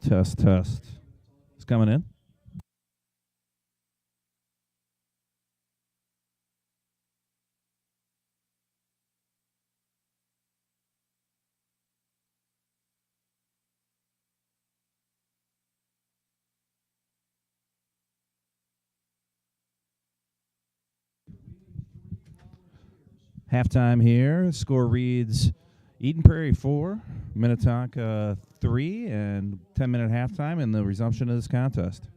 Test, test. It's coming in. Halftime here. Score reads Eden Prairie 4, Minnetonka 3, and 10-minute halftime and the resumption of this contest.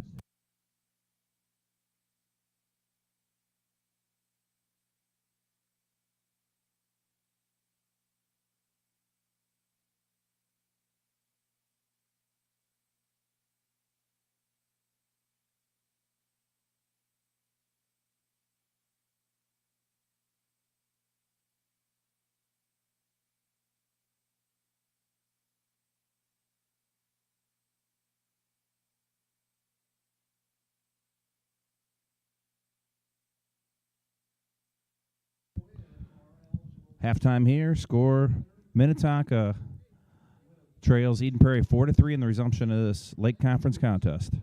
Halftime here. Score Minnetonka trails Eden Prairie 4-3 in the resumption of this Lake Conference contest.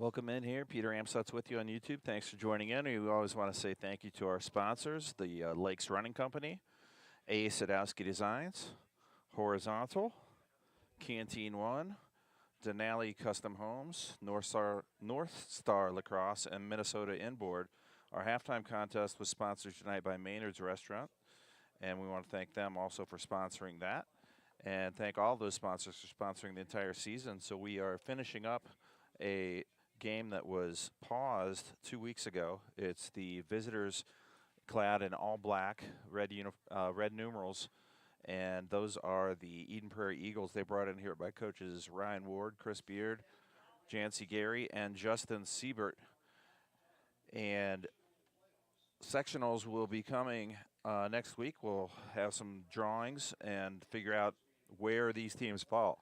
Welcome in here. Peter Amstutz with you on YouTube. Thanks for joining in. We always want to say thank you to our sponsors, the Lakes Running Company, A. Sadowski Designs, Horizontal, Canteen One, Denali Custom Homes, North Star Lacrosse, and Minnesota Inboard. Our halftime contest was sponsored tonight by Maynard's Restaurant, and we want to thank them also for sponsoring that, and thank all those sponsors for sponsoring the entire season. So we are finishing up a game that was paused 2 weeks ago. It's the visitors clad in all black, red numerals, and those are the Eden Prairie Eagles. They brought in here by coaches Ryan Ward, Chris Beard, Jancy Gary, and Justin Siebert. And sectionals will be coming next week. We'll have some drawings and figure out where these teams fall.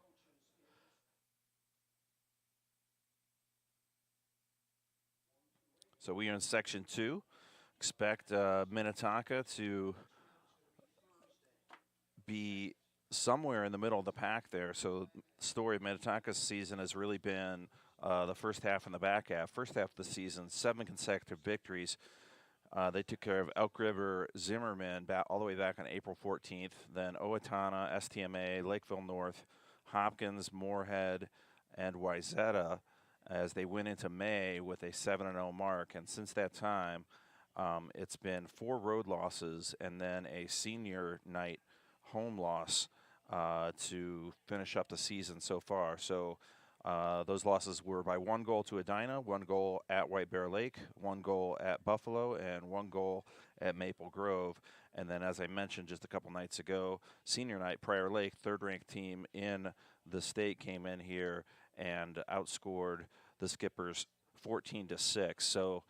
So we are in Section 2. Expect Minnetonka to be somewhere in the middle of the pack there. So the story of Minnetonka's season has really been the first half and the back half. First half of the season, 7 consecutive victories. They took care of Elk River, Zimmerman all the way back on April 14th. Then Owatonna, STMA, Lakeville North, Hopkins, Moorhead, and Wayzata as they went into May with a 7-0 mark. And since that time, it's been 4 road losses and then a senior night home loss to finish up the season so far. So those losses were by 1 goal to Edina, 1 goal at White Bear Lake, 1 goal at Buffalo, and 1 goal at Maple Grove. And then, as I mentioned just a couple nights ago, senior night, Prairie Lake, third-ranked team in the state, came in here and outscored the Skippers 14-6. So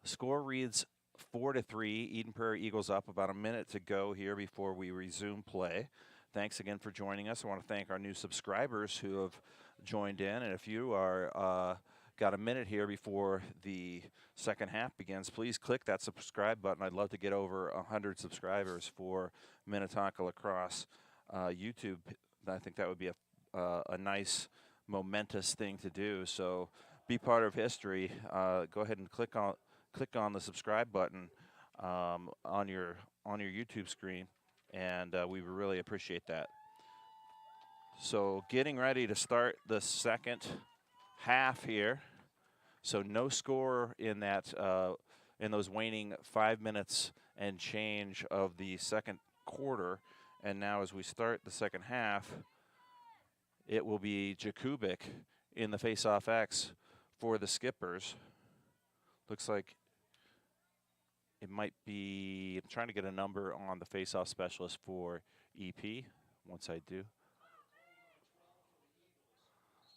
score reads 4-3. Eden Prairie Eagles up, about a minute to go here before we resume play. Thanks again for joining us. I want to thank our new subscribers who have joined in. And if you are got a minute here before the second half begins, please click that subscribe button. I'd love to get over 100 subscribers for Minnetonka Lacrosse YouTube. I think that would be a nice, momentous thing to do. So be part of history. Go ahead and click on the subscribe button on your YouTube screen, and we really appreciate that. So getting ready to start the second half here. So no score in that in those waning 5 minutes and change of the second quarter. And now as we start the second half, it will be Jakubik in the face-off X for the Skippers. Looks like it might be, I'm trying to get a number on the face-off specialist for EP once I do.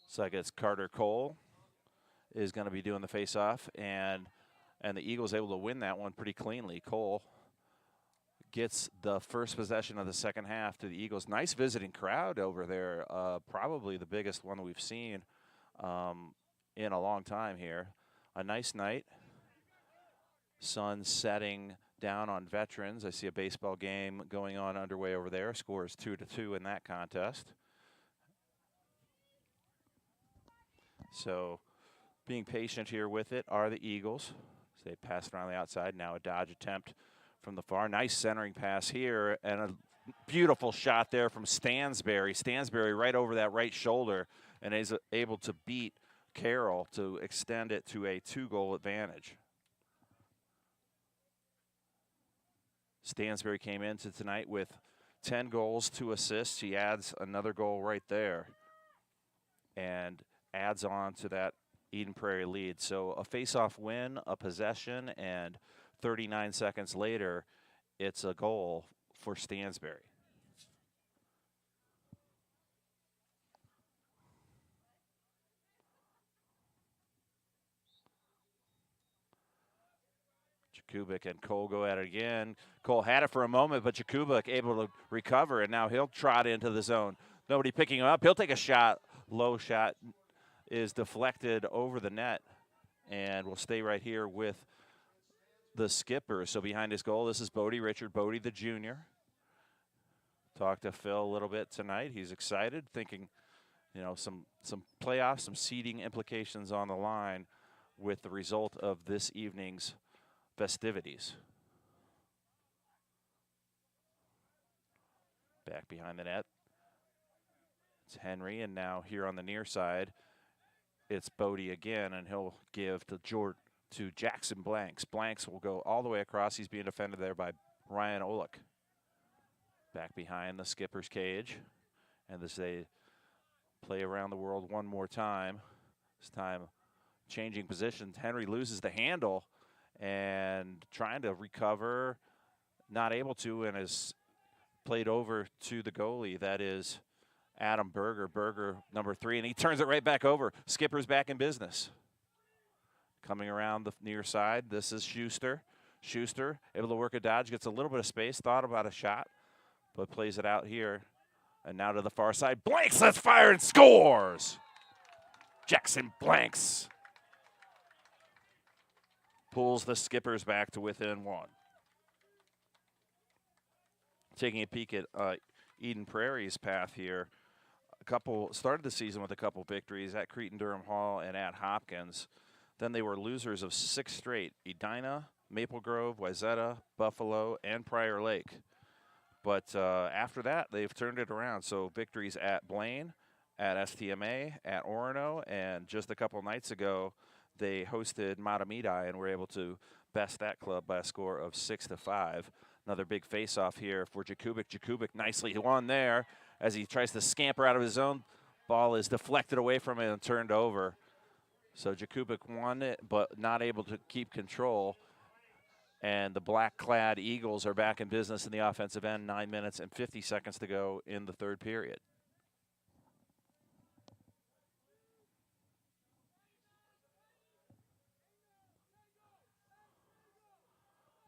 So I guess Carter Cole is going to be doing the face-off, and the Eagles able to win that one pretty cleanly. Cole gets the first possession of the second half to the Eagles. Nice visiting crowd over there, probably the biggest one we've seen in a long time here. A nice night. Sun setting down on Veterans. I see a baseball game going on underway over there. Score is 2-2 in that contest. So being patient here with it are the Eagles. So they pass it around the outside. Now a dodge attempt from the far. Nice centering pass here, and a beautiful shot there from Stansberry. Stansberry right over that right shoulder, and is able to beat Carroll to extend it to a 2-goal advantage. Stansberry came into tonight with 10 goals, 2 assists. He adds another goal right there and adds on to that Eden Prairie lead. So a face-off win, a possession, and 39 seconds later, it's a goal for Stansberry. Jakubik and Cole go at it again. Cole had it for a moment, but Jakubik able to recover, and now he'll trot into the zone. Nobody picking him up. He'll take a shot. Low shot is deflected over the net, and we'll stay right here with the Skipper. So behind his goal, this is Bodie, Richard Bodie, the junior. Talked to Phil a little bit tonight. He's excited, thinking you know, some playoffs, some seeding implications on the line with the result of this evening's festivities. Back behind the net, it's Henry, and now here on the near side, it's Bodie again, and he'll give to Jackson Blanks. Blanks will go all the way across. He's being defended there by Ryan Olick. Back behind the skipper's cage, and as they play around the world one more time, this time changing positions. Henry loses the handle and trying to recover, not able to, and is played over to the goalie. That is Adam Berger. Berger, number 3, and he turns it right back over. Skipper's back in business. Coming around the near side, this is Schuster. Schuster able to work a dodge, gets a little bit of space, thought about a shot, but plays it out here. And now to the far side, Blanks lets fire and scores! Jackson Blanks pulls the Skippers back to within 1. Taking a peek at Eden Prairie's path here. Started the season with a couple victories at Cretin-Durham Hall and at Hopkins. Then they were losers of 6 straight: Edina, Maple Grove, Wayzata, Buffalo, and Prairie Lake. But after that, they've turned it around. So victories at Blaine, at STMA, at Orono, and just a couple nights ago, they hosted Matamidi and were able to best that club by a score of 6-5. Another big face-off here for Jakubik. Jakubik nicely won there as he tries to scamper out of his zone. Ball is deflected away from him and turned over. So Jakubik won it, but not able to keep control. And the black-clad Eagles are back in business in the offensive end. 9 minutes and 50 seconds to go in the third period.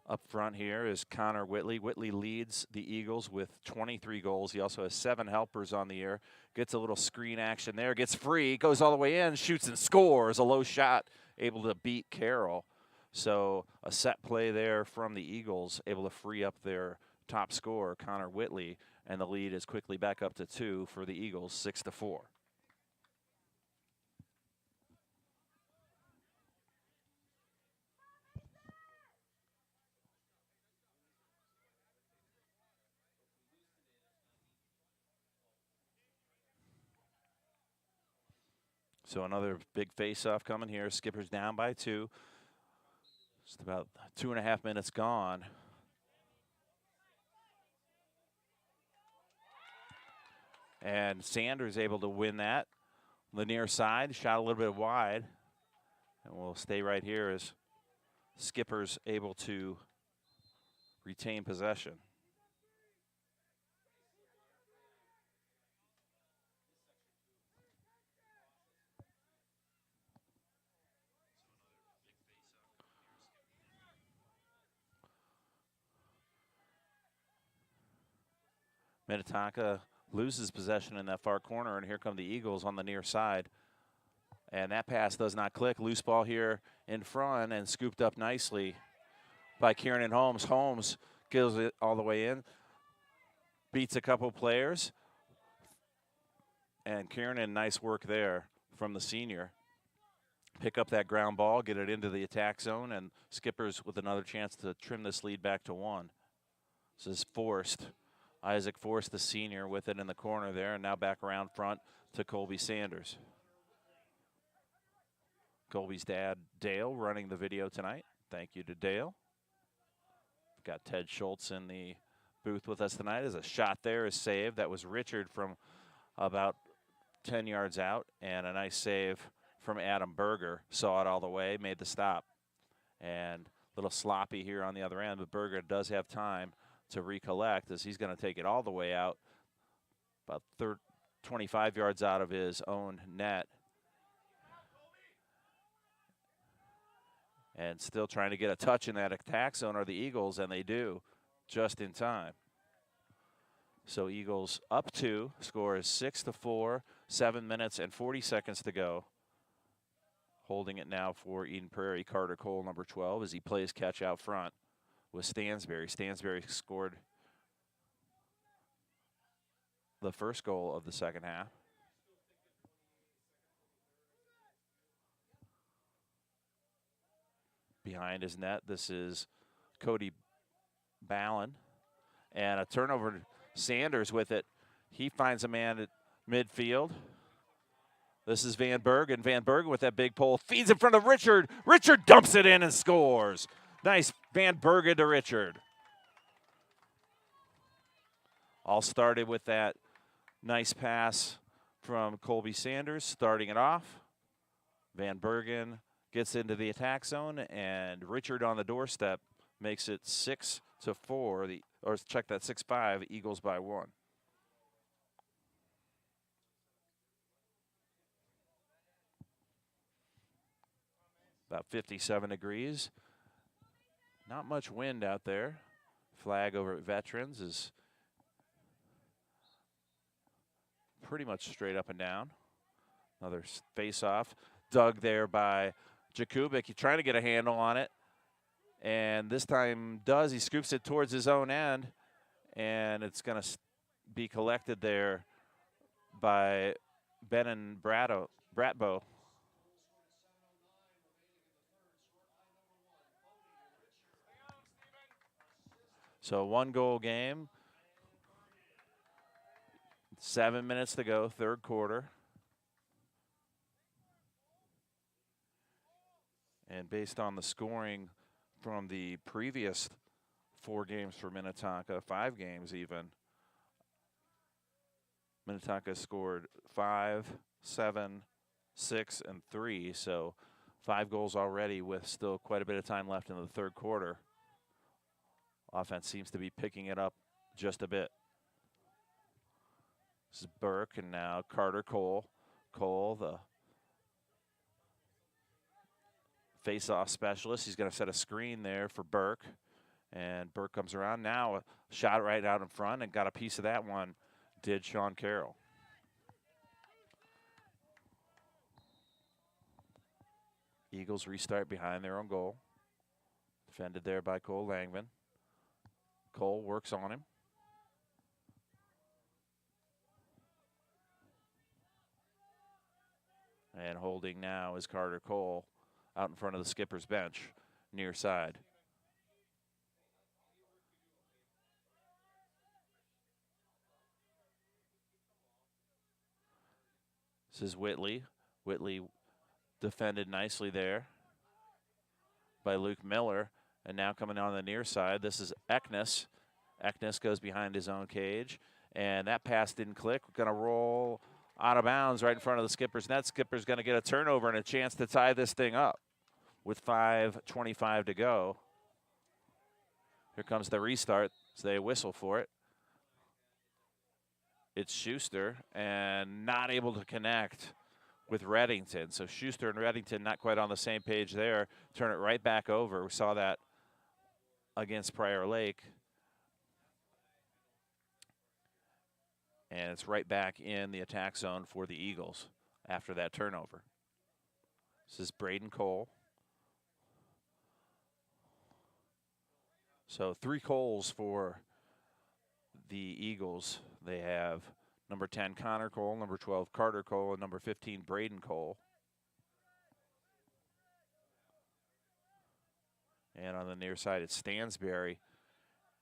Up front here is Connor Whitley. Whitley leads the Eagles with 23 goals. He also has 7 helpers on the year. Gets a little screen action there, gets free, goes all the way in, shoots and scores. A low shot, able to beat Carroll. So a set play there from the Eagles, able to free up their top scorer, Connor Whitley, and the lead is quickly back up to 2 for the Eagles, 6-4. So another big face-off coming here. Skipper's down by 2. Just about 2.5 minutes gone. And Sanders able to win that. On the near side, shot a little bit wide. And we'll stay right here as Skipper's able to retain possession. Minnetonka loses possession in that far corner, and here come the Eagles on the near side. And that pass does not click. Loose ball here in front and scooped up nicely by Kieran Holmes. Holmes kills it all the way in, beats a couple players. And Kieran, nice work there from the senior. Pick up that ground ball, get it into the attack zone, and Skippers with another chance to trim this lead back to 1. This is Forrest. Isaac Forrest, the senior, with it in the corner there, and now back around front to Colby Sanders. Colby's dad, Dale, running the video tonight. Thank you to Dale. Got Ted Schultz in the booth with us tonight. As a shot there is saved. That was Richard from about 10 yards out, and a nice save from Adam Berger. Saw it all the way, made the stop. And a little sloppy here on the other end, but Berger does have time to recollect as he's going to take it all the way out, about 25 yards out of his own net. And still trying to get a touch in that attack zone are the Eagles, and they do, just in time. So Eagles up 2, score is 6-4, 7 minutes and 40 seconds to go. Holding it now for Eden Prairie, Carter Cole, number 12, as he plays catch out front with Stansberry. Stansberry scored the first goal of the second half. behind his net. This is Cody Ballin. And a turnover, Sanders with it. He finds a man at midfield. This is Van Bergen. Van Bergen with that big pole. Feeds in front of Richard. Richard dumps it in and scores. Nice Van Bergen to Richard. All started with that nice pass from Colby Sanders, starting it off. Van Bergen gets into the attack zone, and Richard on the doorstep makes it 6-4. Or check that, 6-5, Eagles by 1. About 57 degrees. Not much wind out there. Flag over at Veterans is pretty much straight up and down. Another face-off. Dug there by Jakubik. He's trying to get a handle on it. And this time he scoops it towards his own end. And it's going to be collected there by Benin Bratbo. So 1-goal game. 7 minutes to go, third quarter. And based on the scoring from the previous 4 games for Minnetonka, 5 games even, Minnetonka scored 5, 7, 6, and 3. So 5 goals already with still quite a bit of time left in the third quarter. Offense seems to be picking it up just a bit. This is Burke, and now Carter Cole. Cole, the face-off specialist. He's going to set a screen there for Burke. And Burke comes around. Now a shot right out in front, and got a piece of that one, did Sean Carroll. Eagles restart behind their own goal. Defended there by Cole Langman. Cole works on him. And holding now is Carter Cole out in front of the skipper's bench, near side. This is Whitley. Whitley defended nicely there by Luke Miller. And now coming on the near side, this is Eknes. Eknes goes behind his own cage. And that pass didn't click. Going to roll out of bounds right in front of the skipper's net. Skipper's going to get a turnover and a chance to tie this thing up with 5:25 to go. Here comes the restart. So they whistle for it. It's Schuster, and not able to connect with Reddington. So Schuster and Reddington not quite on the same page there. Turn it right back over. We saw that against Prairie Lake. And it's right back in the attack zone for the Eagles after that turnover. This is Braden Cole. So 3 Coles for the Eagles. They have number 10, Connor Cole, number 12, Carter Cole, and number 15, Braden Cole. And on the near side, it's Stansberry.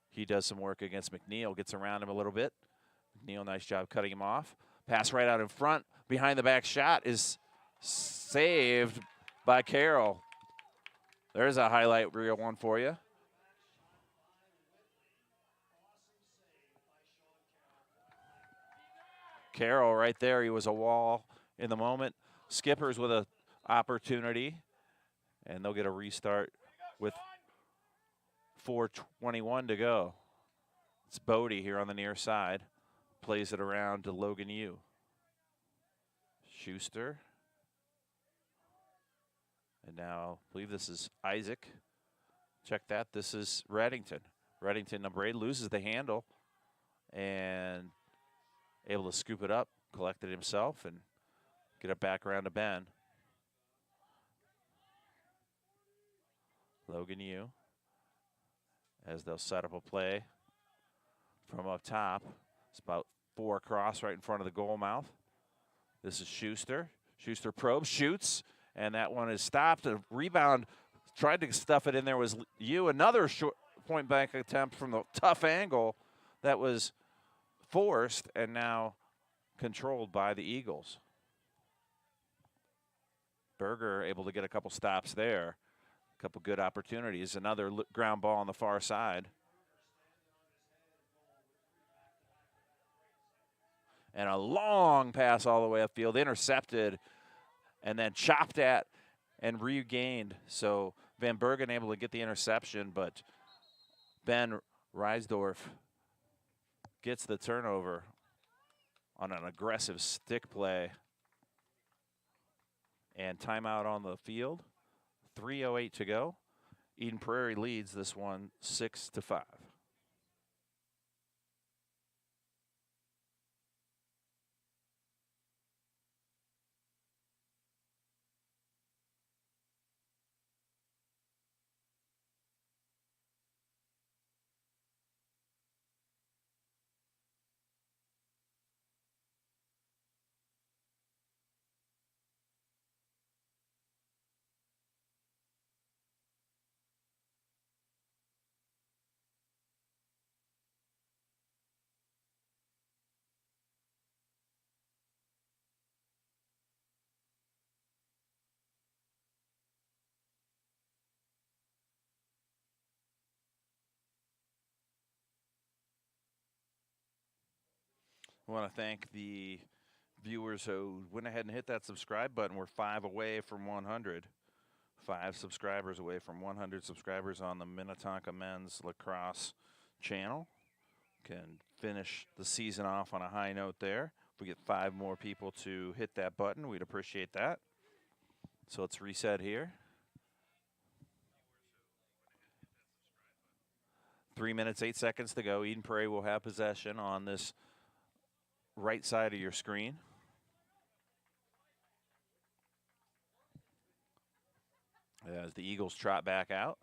He does some work against McNeil, gets around him a little bit. McNeil, nice job cutting him off. Pass right out in front. Behind the back shot is saved by Carroll. There's a highlight reel one for you. Carroll right there. He was a wall in the moment. Skippers with an opportunity, and they'll get a restart with 4:21 to go. It's Bodie here on the near side. Plays it around to Logan Yu. Schuster. And now, I believe this is Isaac. Check that. This is Reddington. Reddington, number 8, loses the handle and able to scoop it up, collect it himself, and get it back around to Ben. Logan Yu, as they'll set up a play from up top. It's about 4 across right in front of the goal mouth. This is Schuster. Schuster probes, shoots, and that one is stopped. A rebound tried to stuff it in there was you. Another short point blank attempt from the tough angle that was forced and now controlled by the Eagles. Berger able to get a couple stops there. A couple good opportunities. Another ground ball on the far side. And a long pass all the way upfield, intercepted, and then chopped at and regained. So Van Bergen able to get the interception, but Ben Reisdorf gets the turnover on an aggressive stick play. And timeout on the field. 3:08 to go. Eden Prairie leads this one 6-5. I want to thank the viewers who went ahead and hit that subscribe button. We're 5 away from 100. 5 subscribers away from 100 subscribers on the Minnetonka Men's Lacrosse channel. Can finish the season off on a high note there. If we get 5 more people to hit that button, we'd appreciate that. So let's reset here. 3 minutes, 8 seconds to go. Eden Prairie will have possession on this right side of your screen. As the Eagles trot back out.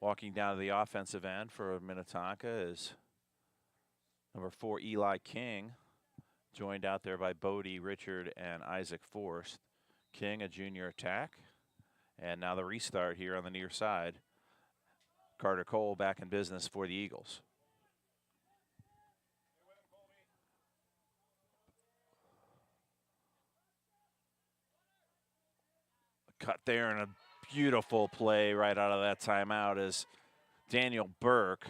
Walking down to the offensive end for Minnetonka is number 4, Eli King, joined out there by Bodie, Richard, and Isaac Forrest. King, a junior attack. And now the restart here on the near side. Carter Cole back in business for the Eagles. Cut there and a beautiful play right out of that timeout as Daniel Burke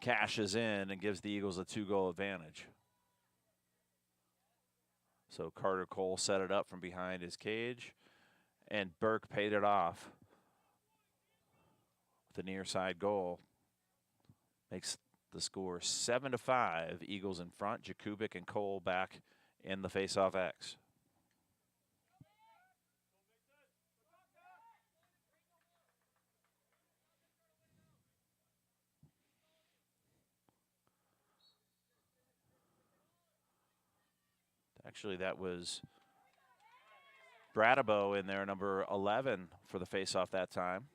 cashes in and gives the Eagles a 2-goal advantage. So Carter Cole set it up from behind his cage, and Burke paid it off. The near side goal makes the score 7-5. Eagles in front. Jakubik and Cole back in the face-off X. Actually, that was Bradabo in there, number 11, for the face-off that time.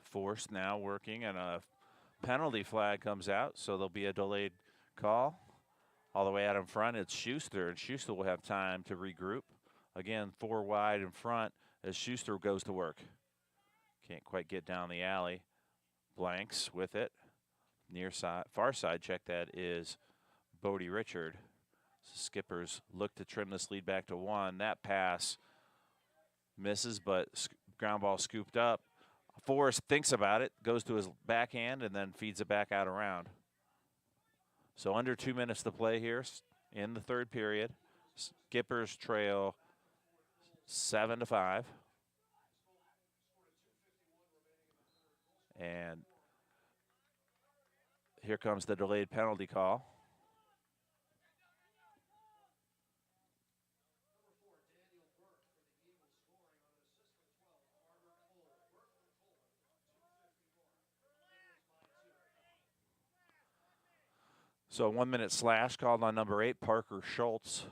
Forced now working, and a penalty flag comes out, so there'll be a delayed call. All the way out in front, it's Schuster, and Schuster will have time to regroup. Again, 4 wide in front as Schuster goes to work. Can't quite get down the alley. Blanks with it. Near side, far side check that is Bodie Richard. Skippers look to trim this lead back to 1. That pass misses, but ground ball scooped up. Forrest thinks about it, goes to his backhand, and then feeds it back out around. So under 2 minutes to play here in the third period. Skippers trail 7-5. And here comes the delayed penalty call. So a 1 minute slash called on number 8, Parker Schultz.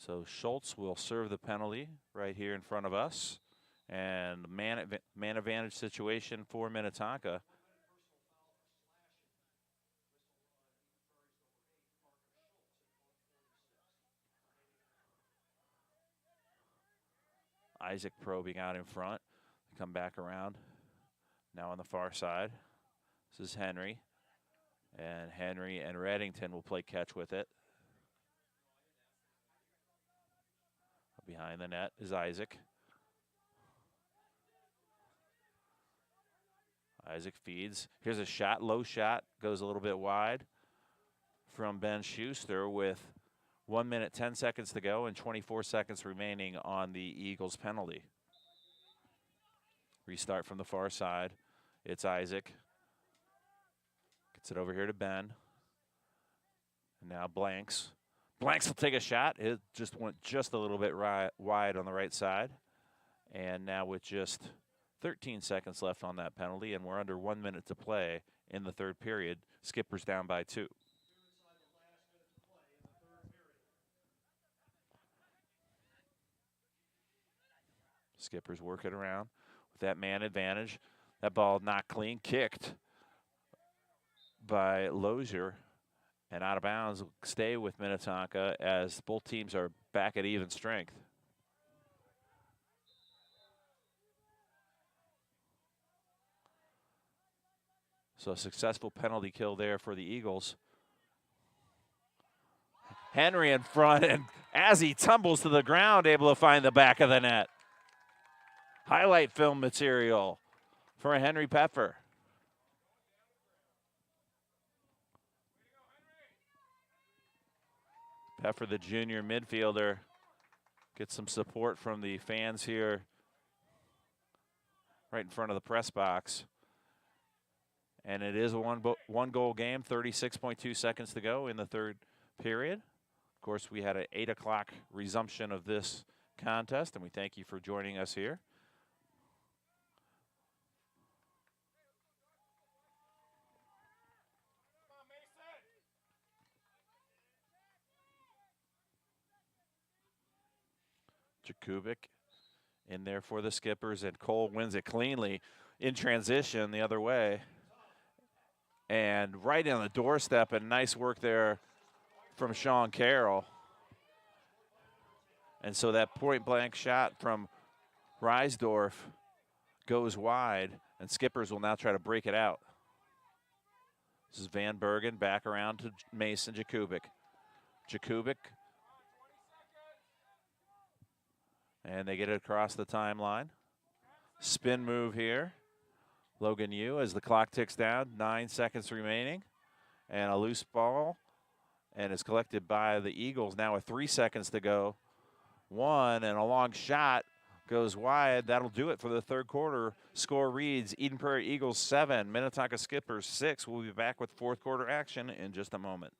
So Schultz will serve the penalty right here in front of us. And man advantage situation for Minnetonka. Isaac probing out in front. Come back around. Now on the far side. This is Henry. And Henry and Reddington will play catch with it. Behind the net is Isaac. Isaac feeds. Here's a shot, low shot, goes a little bit wide from Ben Schuster with 1 minute, 10 seconds to go and 24 seconds remaining on the Eagles penalty. Restart from the far side. It's Isaac. Gets it over here to Ben. And now Blanks. Blanks will take a shot. It just went just a little bit wide on the right side. And now with just 13 seconds left on that penalty, and we're under 1 minute to play in the third period. Skipper's down by 2. Skipper's working around with that man advantage. That ball not clean, kicked by Lozier and out of bounds. Stay with Minnetonka as both teams are back at even strength. So a successful penalty kill there for the Eagles. Henry in front, and as he tumbles to the ground, able to find the back of the net. Highlight film material for Henry Peffer. Peffer, the junior midfielder, gets some support from the fans here right in front of the press box. And it is a one goal game, 36.2 seconds to go in the third period. Of course, we had an 8 o'clock resumption of this contest, and we thank you for joining us here. Jakubik in there for the Skippers, and Cole wins it cleanly in transition the other way. And right on the doorstep, and nice work there from Sean Carroll. And so that point-blank shot from Reisdorf goes wide, and Skippers will now try to break it out. This is Van Bergen back around to Mason Jakubik. Jakubik. And they get it across the timeline. Spin move here. Logan Yu as the clock ticks down, 9 seconds remaining. And a loose ball, and it's collected by the Eagles now with 3 seconds to go. One, and a long shot goes wide. That'll do it for the third quarter. Score reads Eden Prairie Eagles 7, Minnetonka Skippers 6. We'll be back with fourth quarter action in just a moment.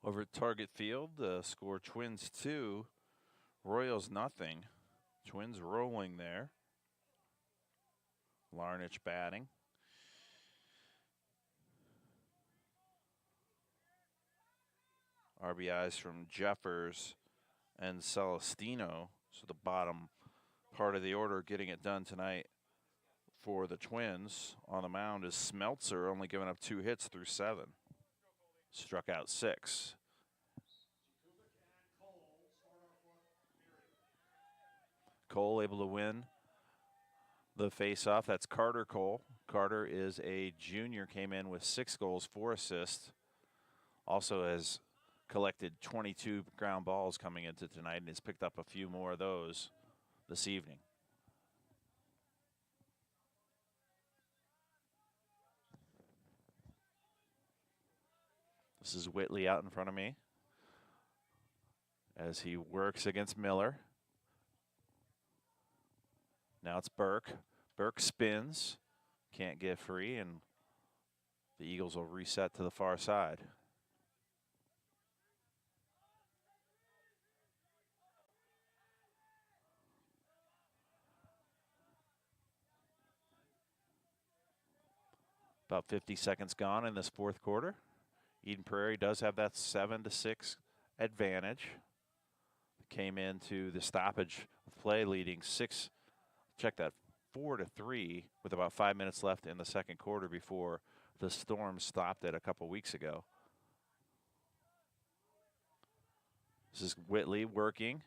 Over at Target Field, the score Twins 2, Royals nothing. Twins rolling there. Larnach batting. RBIs from Jeffers and Celestino. So the bottom part of the order getting it done tonight for the Twins. On the mound is Smeltzer, only giving up 2 hits through 7. Struck out 6. Cole able to win the face-off. That's Carter Cole. Carter is a junior, came in with 6 goals, 4 assists. Also has collected 22 ground balls coming into tonight and has picked up a few more of those this evening. This is Whitley out in front of me as he works against Miller. Now it's Burke. Burke spins, can't get free, and the Eagles will reset to the far side. About 50 seconds gone in this 4th quarter. Eden Prairie does have that 7-6 advantage. Came into the stoppage of play leading 4-3 with about 5 minutes left in the 2nd quarter before the storm stopped it a couple weeks ago. This is Whitley working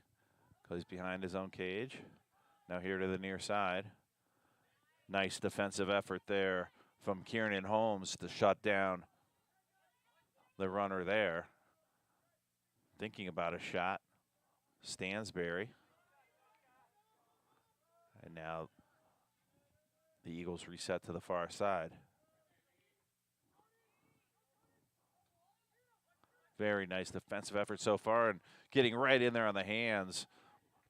because he's behind his own cage. Now here to the near side. Nice defensive effort there from Kieran Holmes to shut down the runner there. Thinking about a shot, Stansberry. And now the Eagles reset to the far side. Very nice defensive effort so far and getting right in there on the hands.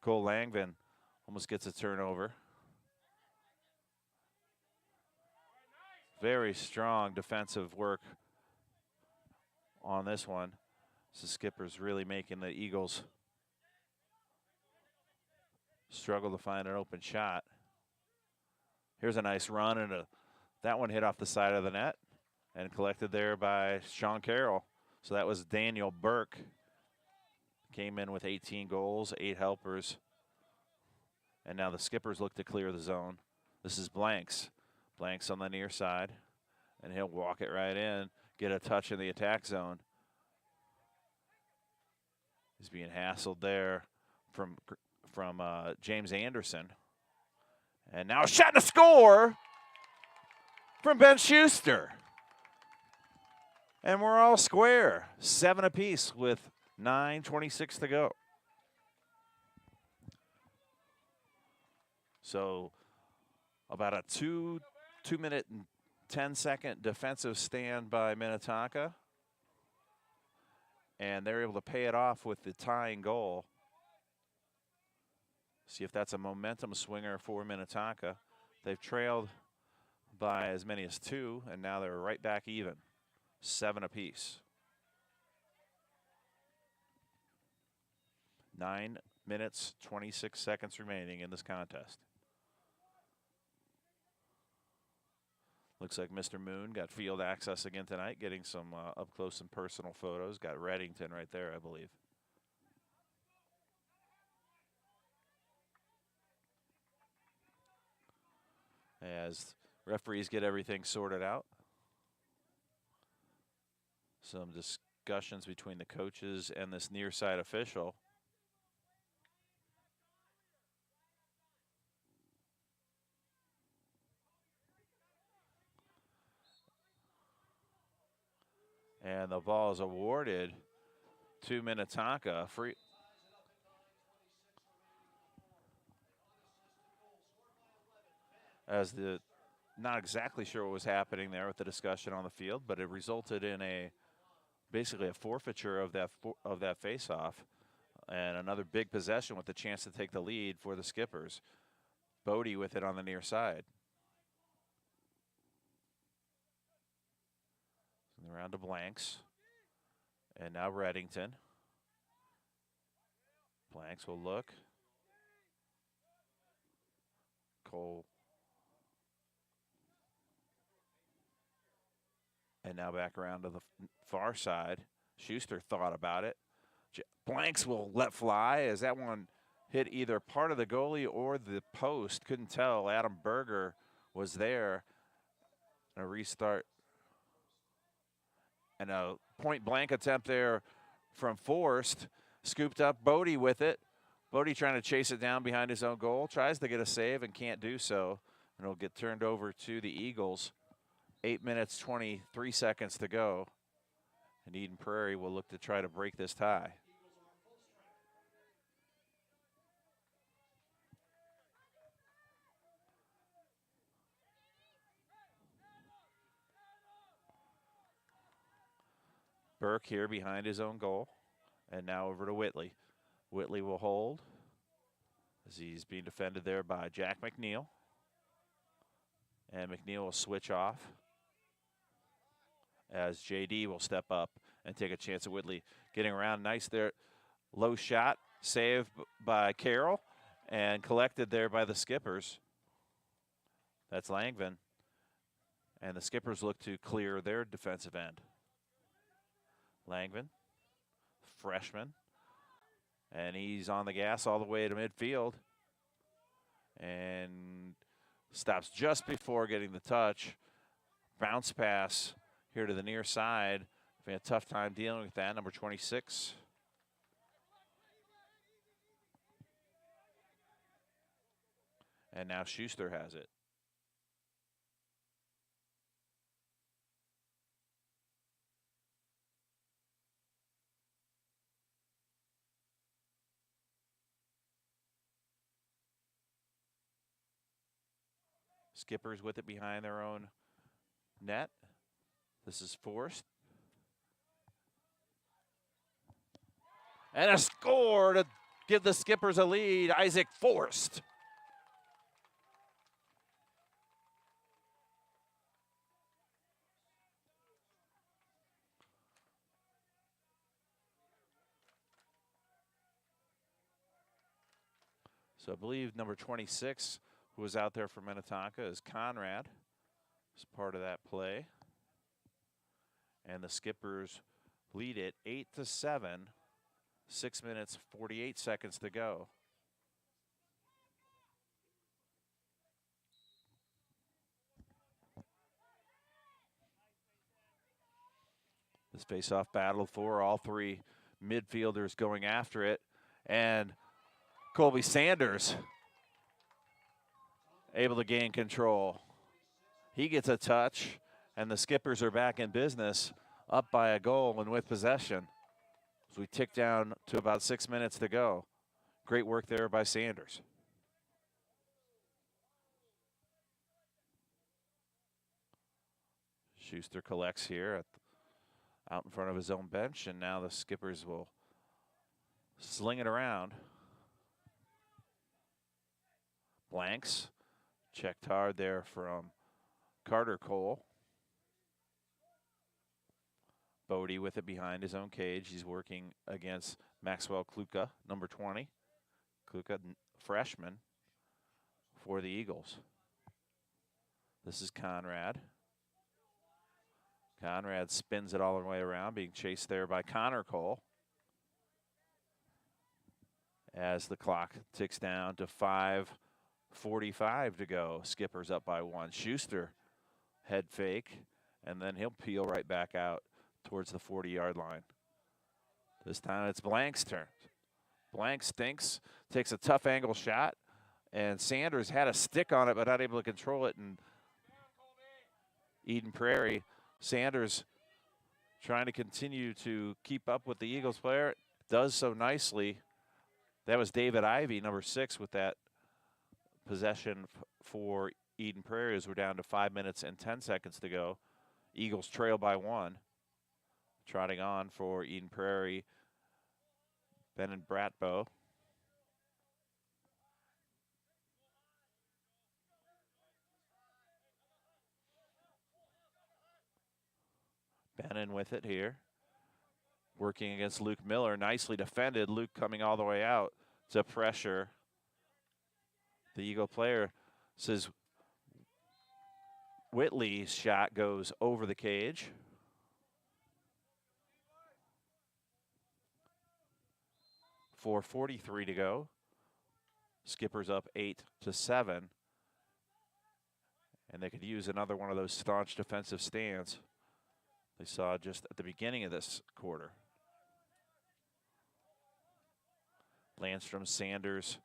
Cole Langvin almost gets a turnover. Very strong defensive work on this one. So Skipper's really making the Eagles struggle to find an open shot. Here's a nice run, and that one hit off the side of the net and collected there by Sean Carroll. So that was Daniel Burke. Came in with 18 goals, 8 helpers. And now the Skippers look to clear the zone. This is Blanks. Blanks on the near side, and he'll walk it right in, get a touch in the attack zone. He's being hassled there from James Anderson. And now a shot to score from Ben Schuster. And we're all square. 7 apiece with 9:26 to go. So about a 2-minute and 10-second defensive stand by Minnetonka. And they're able to pay it off with the tying goal. See if that's a momentum swinger for Minnetonka. They've trailed by as many as 2, and now they're right back even. 7 apiece. 9 minutes, 26 seconds remaining in this contest. Looks like Mr. Moon got field access again tonight, getting some up close and personal photos. Got Reddington right there, I believe. As referees get everything sorted out. Some discussions between the coaches and this near side official. And the ball is awarded to Minnetonka. Free. As not exactly sure what was happening there with the discussion on the field, but it resulted in basically a forfeiture of that face-off, and another big possession with the chance to take the lead for the Skippers. Bodie with it on the near side. Around to Blanks. And now Reddington. Blanks will look. Cole. And now back around to the far side. Schuster thought about it. Blanks will let fly as that one hit either part of the goalie or the post. Couldn't tell. Adam Berger was there. A restart. And a point blank attempt there from Forrest. Scooped up Bodie with it. Bodie trying to chase it down behind his own goal. Tries to get a save and can't do so. And it'll get turned over to the Eagles. 8 minutes, 23 seconds to go. And Eden Prairie will look to try to break this tie. Burke here behind his own goal. And now over to Whitley. Whitley will hold as he's being defended there by Jack McNeil. And McNeil will switch off as JD will step up and take a chance at Whitley. Getting around nice there. Low shot, saved by Carroll and collected there by the Skippers. That's Langvin. And the Skippers look to clear their defensive end. Langvin, freshman. And he's on the gas all the way to midfield. And stops just before getting the touch. Bounce pass here to the near side. We had a tough time dealing with that, number 26. And now Schuster has it. Skippers with it behind their own net. This is Forrest. And a score to give the Skippers a lead, Isaac Forrest. So I believe number 26, who was out there for Minnetonka, is Conrad. As part of that play. And the Skippers lead it 8-7. 6 minutes, 48 seconds to go. This face-off battle for all three midfielders going after it. And Colby Sanders able to gain control. He gets a touch, and the Skippers are back in business, up by a goal and with possession. As we tick down to about 6 minutes to go. Great work there by Sanders. Schuster collects here out in front of his own bench, and now the Skippers will sling it around. Blanks checked hard there from Carter Cole. Bodie with it behind his own cage. He's working against Maxwell Kluka, number 20. Kluka, freshman for the Eagles. This is Conrad. Conrad spins it all the way around, being chased there by Connor Cole. As the clock ticks down to 5:45 to go. Skippers up by 1. Schuster head fake, and then he'll peel right back out towards the 40-yard line. This time it's Blank's turn. Blank stinks, takes a tough angle shot, and Sanders had a stick on it but not able to control it. And Eden Prairie, Sanders trying to continue to keep up with the Eagles player, does so nicely. That was David Ivey, number 6, with that possession for Eden Prairie as we're down to 5 minutes and 10 seconds to go. Eagles trail by 1. Trotting on for Eden Prairie, Benin Bratbo. Benin with it here. Working against Luke Miller. Nicely defended. Luke coming all the way out to pressure. The Eagle player says Whitley's shot goes over the cage. 4:43 to go. Skippers up 8-7. And they could use another one of those staunch defensive stands they saw just at the beginning of this quarter. Landstrom, Sanders,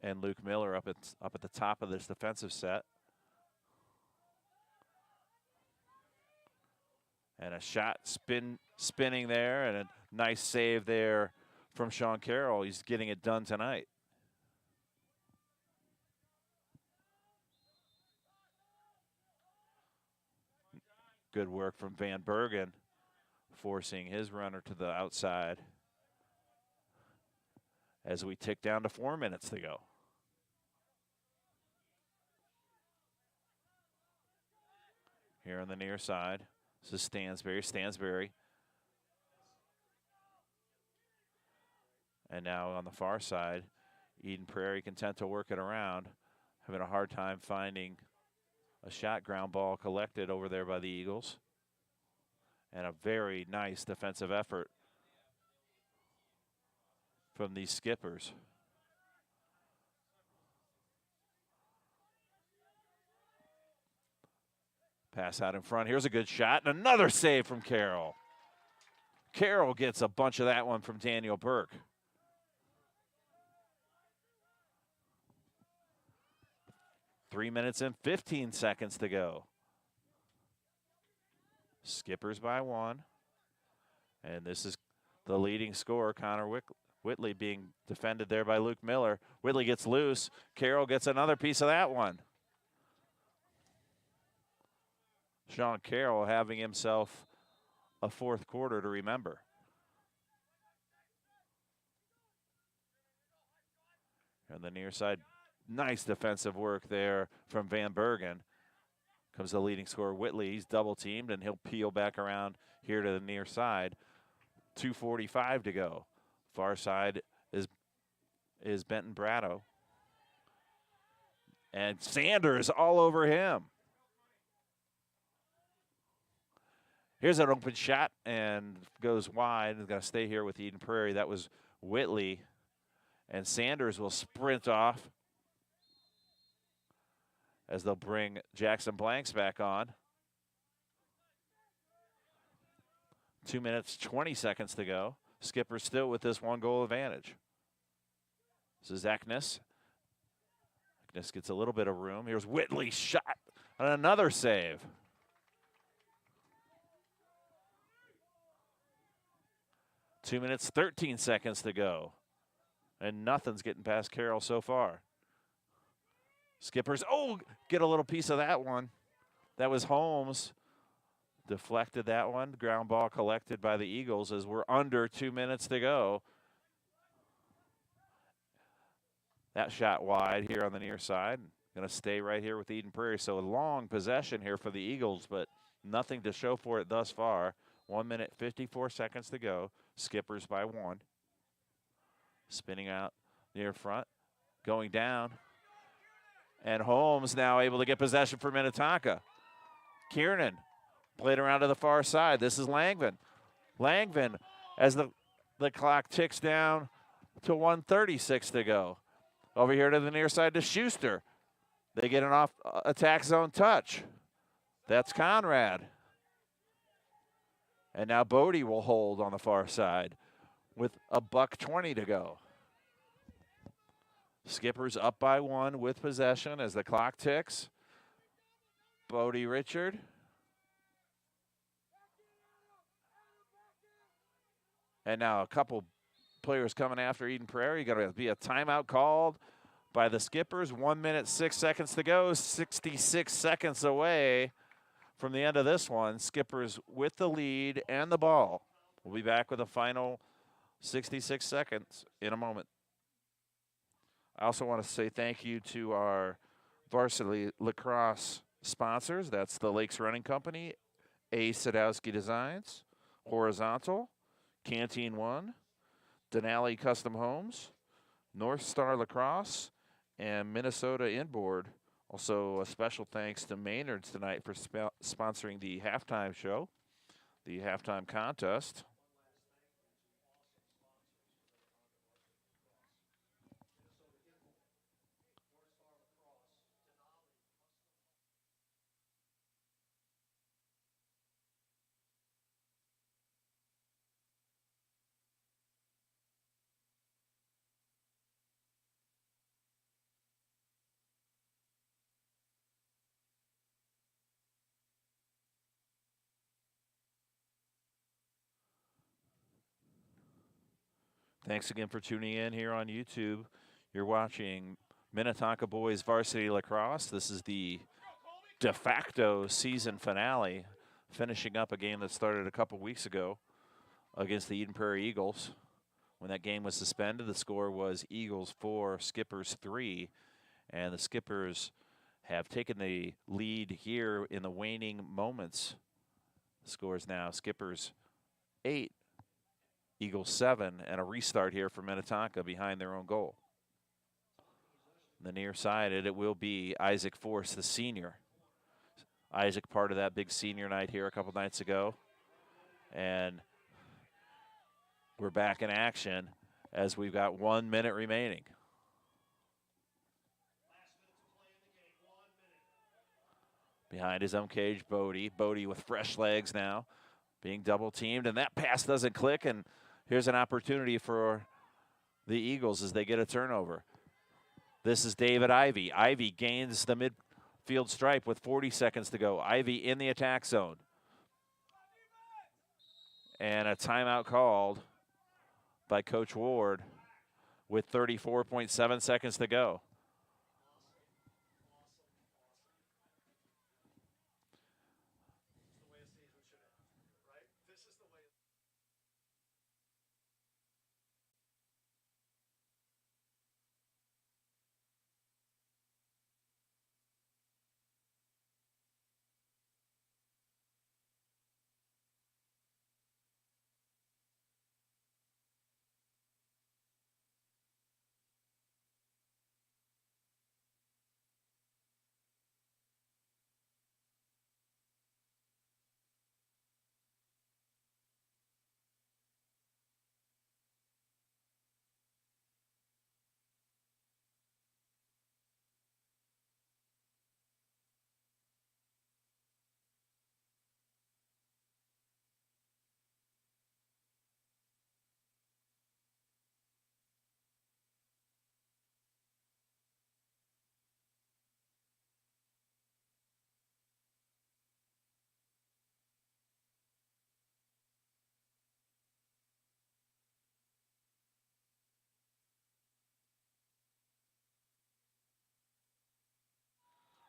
and Luke Miller up at the top of this defensive set. And a shot spinning there, and a nice save there from Sean Carroll. He's getting it done tonight. Good work from Van Bergen, forcing his runner to the outside as we tick down to 4 minutes to go. Here on the near side, this is Stansberry. And now on the far side, Eden Prairie content to work it around, having a hard time finding a shot. Ground ball collected over there by the Eagles. And a very nice defensive effort from these Skippers. Pass out in front. Here's a good shot and another save from Carroll. Carroll gets a bunch of that one from Daniel Burke. Three minutes and 15 seconds to go. Skippers by 1. And this is the leading scorer, Connor Whitley, being defended there by Luke Miller. Whitley gets loose. Carroll gets another piece of that one. Sean Carroll having himself a fourth quarter to remember. On the near side, nice defensive work there from Van Bergen. Comes the leading scorer, Whitley. He's double teamed, and he'll peel back around here to the near side. 2:45 to go. Far side is Benton Brado. And Sanders all over him. Here's an open shot and goes wide. It's going to stay here with Eden Prairie. That was Whitley. And Sanders will sprint off as they'll bring Jackson Blanks back on. 2 minutes, 20 seconds to go. Skipper still with this 1-goal advantage. This is Eknes. Eknes gets a little bit of room. Here's Whitley's shot and another save. Two minutes, 13 seconds to go. And nothing's getting past Carroll so far. Skippers, get a little piece of that one. That was Holmes. Deflected that one. Ground ball collected by the Eagles as we're under 2 minutes to go. That shot wide here on the near side. Going to stay right here with Eden Prairie. So a long possession here for the Eagles, but nothing to show for it thus far. 1 minute, 54 seconds to go. Skippers by 1. Spinning out near front. Going down. And Holmes now able to get possession for Minnetonka. Kiernan played around to the far side. This is Langvin. Langvin, as the clock ticks down to 1:36 to go. Over here to the near side to Schuster. They get an off attack zone touch. That's Conrad. And now Bodie will hold on the far side with a $1:20 to go. Skippers up by 1 with possession as the clock ticks. Bodie Richard. And now a couple players coming after Eden Prairie. Got to be a timeout called by the Skippers. 1 minute, 6 seconds to go. 66 seconds away from the end of this one. Skippers with the lead and the ball. We'll be back with a final 66 seconds in a moment. I also want to say thank you to our Varsity Lacrosse sponsors. That's the Lakes Running Company, A. Sadowski Designs, Horizontal, Canteen One, Denali Custom Homes, North Star Lacrosse, and Minnesota Inboard. Also, a special thanks to Maynard's tonight for sponsoring the halftime show, the halftime contest. Thanks again for tuning in here on YouTube. You're watching Minnetonka Boys Varsity Lacrosse. This is the de facto season finale, finishing up a game that started a couple weeks ago against the Eden Prairie Eagles. When that game was suspended, the score was Eagles 4, Skippers 3, and the Skippers have taken the lead here in the waning moments. The score is now Skippers 8, Eagles 7, and a restart here for Minnetonka behind their own goal. The near side, it will be Isaac Force, the senior. Isaac, part of that big senior night here a couple nights ago. And we're back in action as we've got 1 minute remaining. Behind his own cage, Bodie. Bodie with fresh legs now, being double teamed, and that pass doesn't click, and here's an opportunity for the Eagles as they get a turnover. This is David Ivey. Ivey gains the midfield stripe with 40 seconds to go. Ivey in the attack zone. And a timeout called by Coach Ward with 34.7 seconds to go.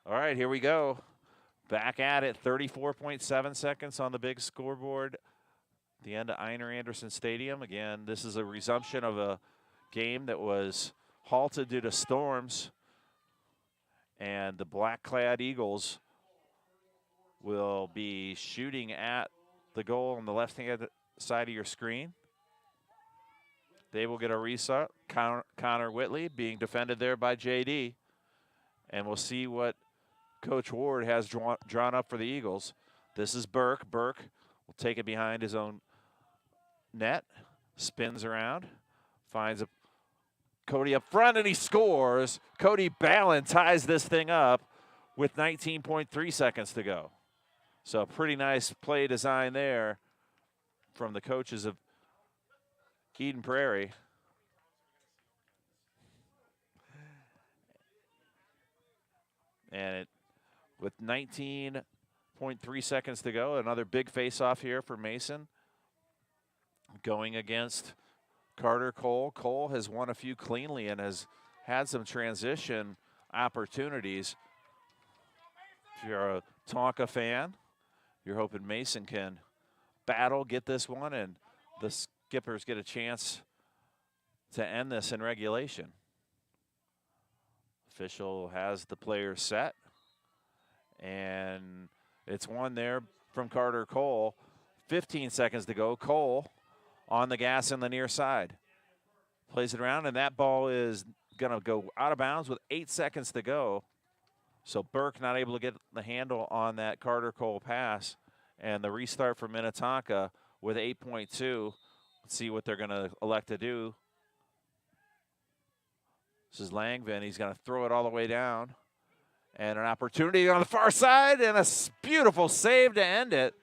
All right, here we go. Back at it, 34.7 seconds on the big scoreboard. The end of Einar Anderson Stadium. Again, this is a resumption of a game that was halted due to storms. And the black-clad Eagles will be shooting at the goal on the left-hand side of your screen. They will get a restart. Connor Whitley being defended there by JD. And we'll see what Coach Ward has drawn up for the Eagles. This is Burke. Burke will take it behind his own net, spins around, finds a Cody up front, and he scores. Cody Ballin ties this thing up with 19.3 seconds to go. So pretty nice play design there from the coaches of Eden Prairie. And with 19.3 seconds to go, another big face-off here for Mason. Going against Carter Cole. Cole has won a few cleanly and has had some transition opportunities. If you're a Tonka fan, you're hoping Mason can battle, get this one, and the Skippers get a chance to end this in regulation. Official has the players set, and it's one there from Carter Cole. 15 seconds to go. Cole on the gas in the near side. Plays it around, and that ball is going to go out of bounds with 8 seconds to go. So Burke not able to get the handle on that Carter Cole pass. And the restart for Minnetonka with 8.2. Let's see what they're going to elect to do. This is Langvin. He's going to throw it all the way down. And an opportunity on the far side, and a beautiful save to end it.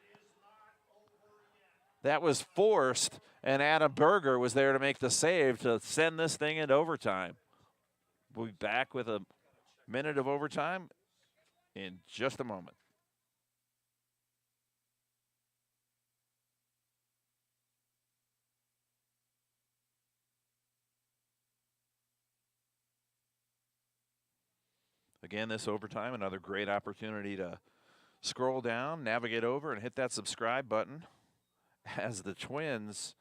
That was forced, and Adam Berger was there to make the save to send this thing into overtime. We'll be back with a minute of overtime in just a moment. again, this overtime, another great opportunity to scroll down, navigate over, and hit that subscribe button. As the Twins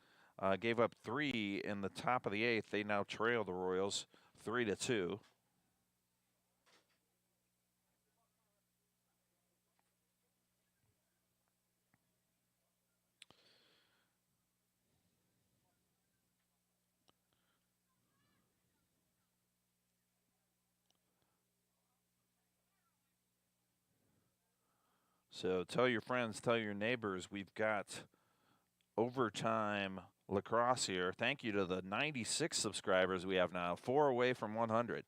gave up 3 in the top of the 8th, they now trail the Royals 3-2. So tell your friends, tell your neighbors, we've got overtime lacrosse here. Thank you to the 96 subscribers we have now, 4 away from 100.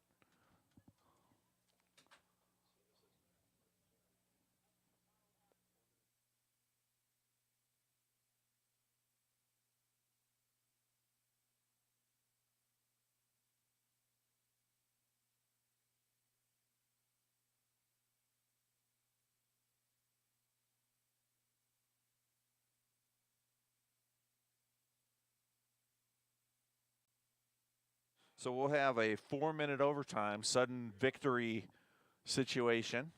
So we'll have a 4-minute overtime, sudden victory situation.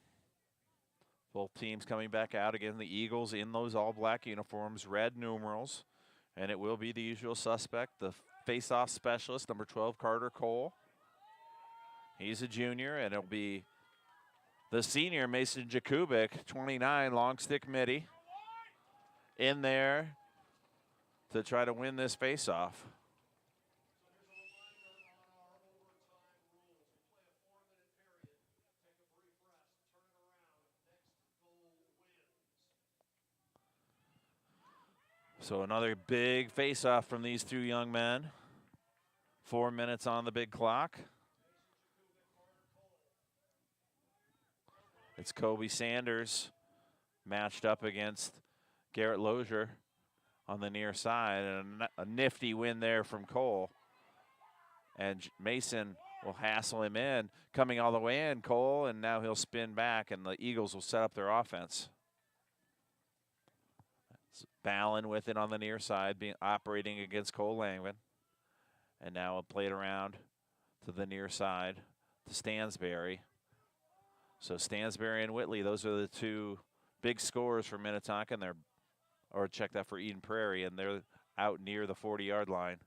Both teams coming back out again. The Eagles in those all-black uniforms, red numerals. And it will be the usual suspect, the face-off specialist, number 12, Carter Cole. He's a junior, and it'll be the senior, Mason Jakubik, 29, long stick midi, in there to try to win this face-off. So another big face-off from these two young men. 4 minutes on the big clock. It's Kobe Sanders matched up against Garrett Lozier on the near side, and a nifty win there from Cole. And Mason will hassle him in, coming all the way in, Cole, and now he'll spin back, and the Eagles will set up their offense. Ballin with it on the near side, operating against Cole Langvin. And now it played around to the near side to Stansberry. So Stansberry and Whitley, those are the two big scorers for Minnetonka, and or check that for Eden Prairie, and they're out near the 40-yard line.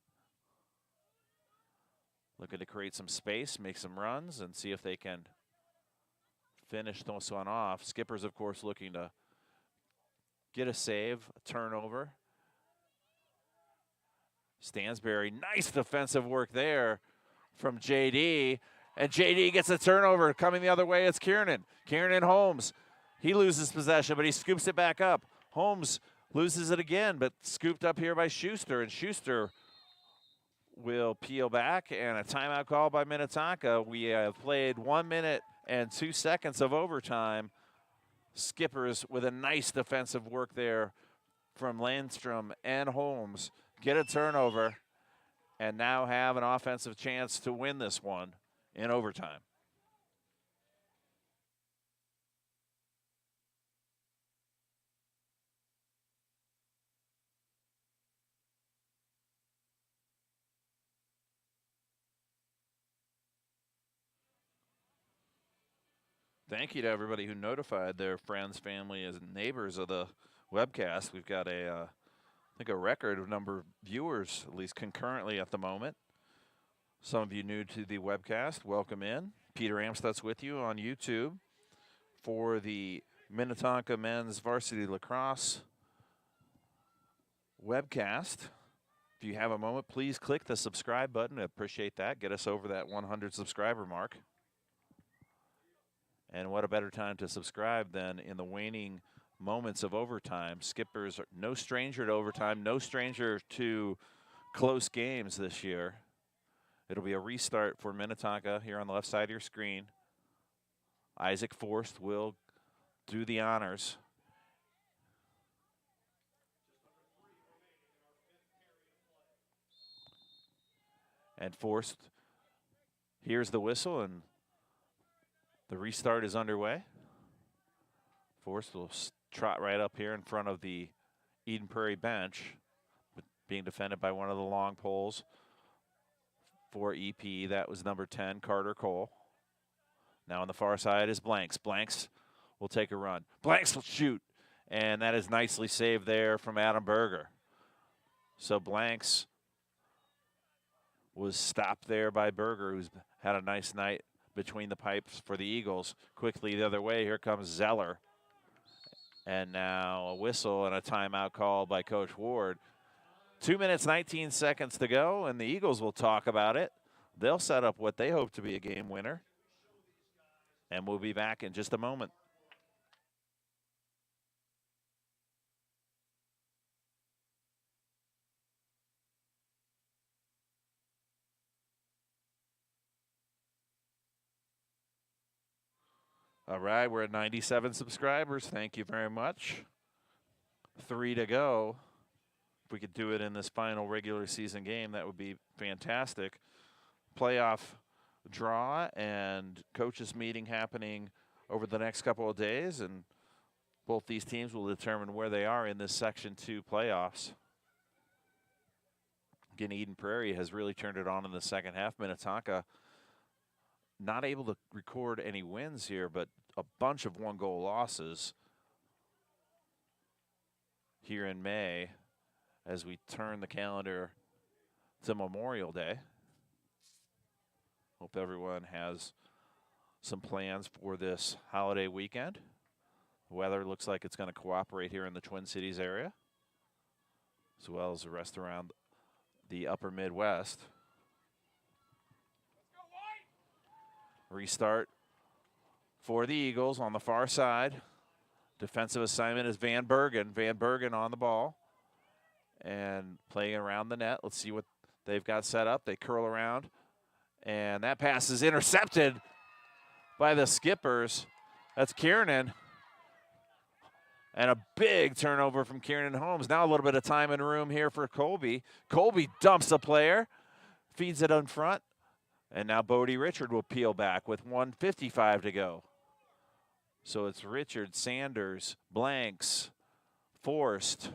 Looking to create some space, make some runs, and see if they can finish this one off. Skipper's, of course, looking to get a save, a turnover. Stansberry, nice defensive work there from JD. And JD gets a turnover. Coming the other way, it's Kiernan. Kiernan Holmes. He loses possession, but he scoops it back up. Holmes loses it again, but scooped up here by Schuster. And Schuster will peel back, and a timeout call by Minnetonka. We have played 1 minute and 2 seconds of overtime. Skippers with a nice defensive work there from Landstrom and Holmes. Get a turnover and now have an offensive chance to win this one in overtime. Thank you to everybody who notified their friends, family, and neighbors of the webcast. We've got I think a record of number of viewers, at least concurrently at the moment. Some of you new to the webcast, welcome in. Peter Amstutz with you on YouTube for the Minnetonka Men's Varsity Lacrosse webcast. If you have a moment, please click the subscribe button. I appreciate that. Get us over that 100 subscriber mark. And what a better time to subscribe than in the waning moments of overtime. Skippers are no stranger to overtime, no stranger to close games this year. It'll be a restart for Minnetonka here on the left side of your screen. Isaac Forst will do the honors. And Forst hears the whistle, and the restart is underway. Forst will trot right up here in front of the Eden Prairie bench, being defended by one of the long poles for EP. That was number 10, Carter Cole. Now on the far side is Blanks. Blanks will take a run. Blanks will shoot. And that is nicely saved there from Adam Berger. So Blanks was stopped there by Berger, who's had a nice night between the pipes for the Eagles. Quickly the other way, here comes Zeller. And now a whistle and a timeout call by Coach Ward. 2 minutes, 19 seconds to go, and the Eagles will talk about it. They'll set up what they hope to be a game winner. And we'll be back in just a moment. All right, we're at 97 subscribers. Thank you very much. 3 to go. If we could do it in this final regular season game, that would be fantastic. Playoff draw and coaches meeting happening over the next couple of days, and both these teams will determine where they are in this Section 2 playoffs. Again, Eden Prairie has really turned it on in the second half. Minnetonka not able to record any wins here, but a bunch of one-goal losses here in May as we turn the calendar to Memorial Day. Hope everyone has some plans for this holiday weekend. The weather looks like it's going to cooperate here in the Twin Cities area, as well as the rest around the upper Midwest. Restart for the Eagles on the far side. Defensive assignment is Van Bergen. Van Bergen on the ball and playing around the net. Let's see what they've got set up. They curl around, and that pass is intercepted by the Skippers. That's Kiernan. And a big turnover from Kiernan Holmes. Now a little bit of time and room here for Colby. Colby dumps a player, feeds it in front. And now Bodie Richard will peel back with 1:55 to go. So it's Richard, Sanders, Blanks, Forrest,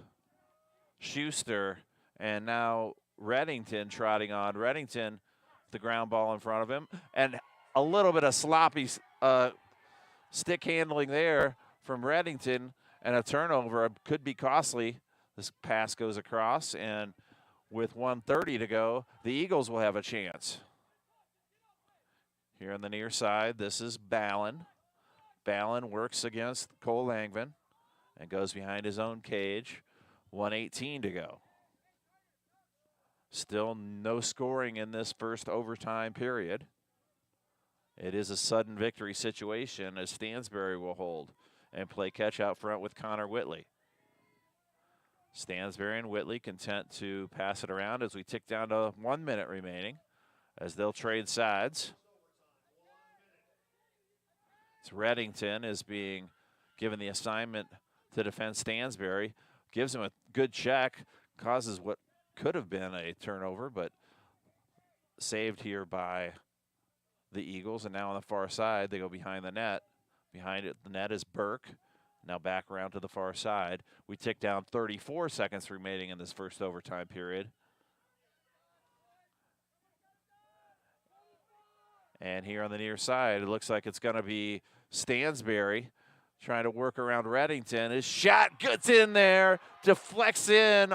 Schuster, and now Reddington trotting on. Reddington, the ground ball in front of him. And a little bit of sloppy stick handling there from Reddington, and a turnover could be costly. This pass goes across, and with 1:30 to go, the Eagles will have a chance. Here on the near side, this is Ballin. Ballin works against Cole Langvin and goes behind his own cage. 1:18 to go. Still no scoring in this first overtime period. It is a sudden victory situation as Stansbury will hold and play catch out front with Connor Whitley. Stansbury and Whitley content to pass it around as we tick down to 1 minute remaining as they'll trade sides. Reddington is being given the assignment to defend Stansbury. Gives him a good check, causes what could have been a turnover, but saved here by the Eagles. And now on the far side, they go behind the net. Behind it, the net is Burke. Now back around to the far side. We tick down 34 seconds remaining in this first overtime period. And here on the near side, it looks like it's going to be Stansbury trying to work around Reddington. His shot gets in there, deflects in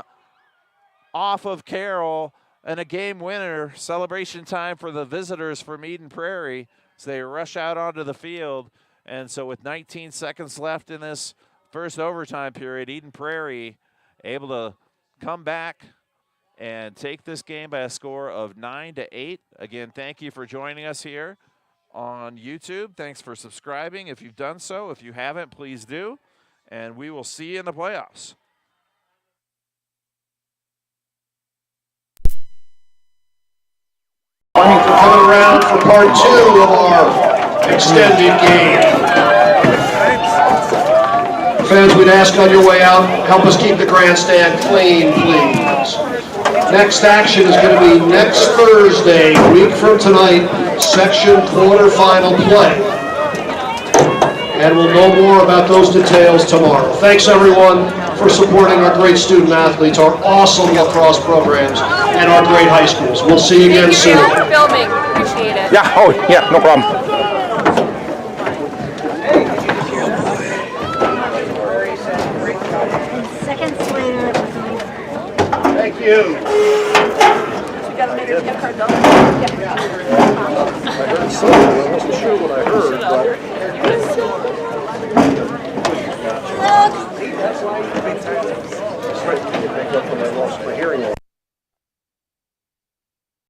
off of Carroll, and a game winner. Celebration time for the visitors from Eden Prairie as they rush out onto the field. And so with 19 seconds left in this first overtime period, Eden Prairie able to come back and take this game by a score of 9-8. Again, thank you for joining us here on YouTube. Thanks for subscribing if you've done so. If you haven't, please do. And we will see you in the playoffs. Coming around for part 2 of our extended game. Fans, we'd ask on your way out, help us keep the grandstand clean, please. Next action is going to be next Thursday, a week from tonight, section quarterfinal play. And we'll know more about those details tomorrow. Thanks everyone for supporting our great student athletes, our awesome lacrosse programs, and our great high schools. We'll see you again soon. Thank you for filming. Appreciate it. Yeah, oh, yeah, no problem. Thank you. You gotta make your gift card though. I heard something. I wasn't sure what I heard, but